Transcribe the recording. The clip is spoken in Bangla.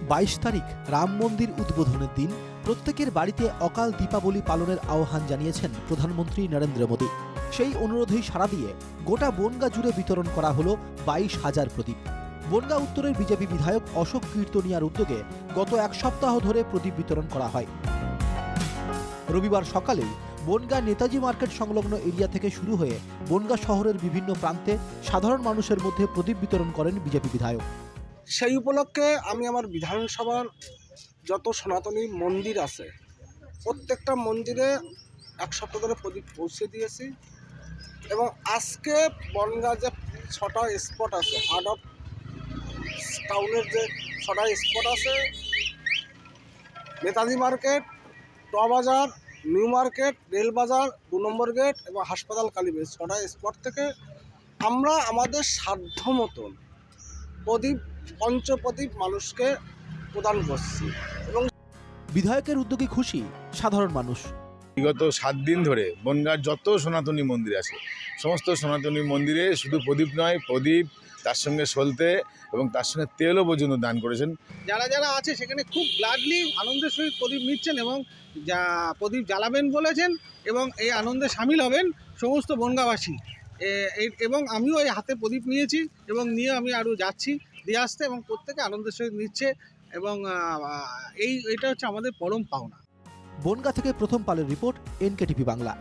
22 তারিখ রাম মন্দির উদ্বোধনের দিন প্রত্যেকের বাড়িতে অকাল দীপাবলি পালনের আহ্বান জানিয়েছেন প্রধানমন্ত্রী নরেন্দ্র মোদী। সেই অনুরোধেই সাড়া দিয়ে গোটা বনগাঁ জুড়ে বিতরণ করা হলো 22,000 প্রদীপ। বনগাঁ উত্তরের বিজেপি বিধায়ক অশোক কীর্তনিয়ার উদ্যোগে গত এক সপ্তাহ ধরে প্রদীপ বিতরণ করা হয়। রবিবার সকালেই বনগাঁ নেতাজি মার্কেট সংলগ্ন এরিয়া থেকে শুরু হয়ে বনগাঁ শহরের বিভিন্ন প্রান্তে সাধারণ মানুষের মধ্যে প্রদীপ বিতরণ করেন বিজেপি বিধায়ক। সেই উপলক্ষে আমি আমার বিধানসভার যত সনাতনী মন্দির আছে প্রত্যেকটা মন্দিরে এক সপ্তাহ ধরে প্রদীপ পৌঁছে দিয়েছি এবং আজকে বনগাঁ যে 6টা স্পট আছে, হার্ট অফ টাউনের যে 6টা স্পট আছে, নেতাজি মার্কেট, ট বাজার, নিউ মার্কেট, রেল বাজার, 2 নম্বর গেট এবং হাসপাতাল কালীবাড়ি, 6টা স্পট থেকে আমরা আমাদের সাধ্য মতন প্রদীপ, পঞ্চপ্রদীপ মানুষকে প্রদান করছি এবং বিধায়কের উদ্যোগে খুশি সাধারণ মানুষ। বিগত 7 দিন ধরে বনগাঁর যত সনাতনী মন্দির আছে সমস্ত সনাতনী মন্দিরে শুধু প্রদীপ নয়, প্রদীপ তার সঙ্গে সলতে এবং তার সঙ্গে তেলও পর্যন্ত দান করেছেন। যারা যারা আছে সেখানে খুব গ্লাডলি আনন্দের সহিত প্রদীপ নিচ্ছেন এবং যা প্রদীপ জ্বালাবেন বলেছেন এবং এই আনন্দে সামিল হবেন সমস্ত বনগাঁবাসী। এবং আমিও এই হাতে প্রদীপ নিয়েছি এবং নিয়ে আমি আরও যাচ্ছি দিয়ে আসতে এবং প্রত্যেকে আনন্দের সহিত নিচ্ছে এবং এটা হচ্ছে আমাদের পরম পাওনা। বনগাঁ থেকে প্রথম পালের রিপোর্ট, NKTV বাংলা।